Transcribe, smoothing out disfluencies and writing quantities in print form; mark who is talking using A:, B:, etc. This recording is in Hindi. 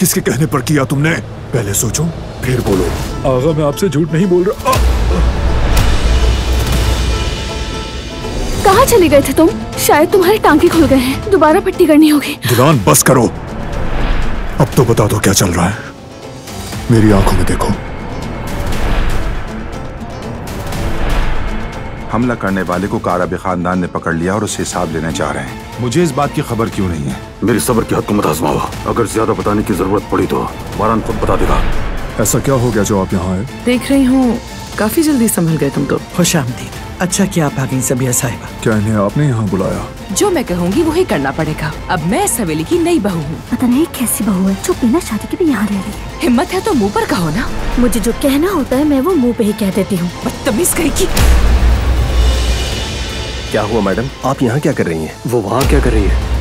A: किसके कहने पर किया तुमने? पहले सोचो फिर बोलो।
B: आगा मैं आपसे झूठ नहीं बोल रहा।
C: कहाँ चले गए थे तुम? शायद तुम्हारे टांके खुल गए हैं, दोबारा पट्टी करनी होगी।
A: दुलान बस करो, अब तो बता दो क्या चल रहा है। मेरी आंखों में देखो।
D: हमला करने वाले को कारबी खानदान ने पकड़ लिया और उससे हिसाब लेने जा रहे हैं। मुझे इस बात की खबर क्यों नहीं है?
E: मेरी सब्र की हद को मत आजमाओ। अगर ज्यादा बताने की जरूरत पड़ी तो वारान खुद बता देगा।
A: ऐसा क्या हो गया जो आप यहाँ आए?
F: देख रही हूँ काफी जल्दी संभल गए तुम तो। खुशामदीद। अच्छा किया आप आ गई सबिया साहिबा।
A: क्या इन्हें आपने यहाँ बुलाया?
G: जो मैं कहूँगी वही करना पड़ेगा। अब मैं इस हवेली की नई बहू हूँ।
C: पता नहीं कैसी बहू है जो बिना शादी के भी यहाँ रह रही है।
G: हिम्मत है तो मुँह पर कहो ना।
C: मुझे जो कहना होता है मैं वो मुँह पे ही कह देती हूँ।
G: बदतमीज कहीं।
H: क्या हुआ मैडम, आप यहाँ क्या कर रही हैं?
E: वो वहाँ क्या कर रही है?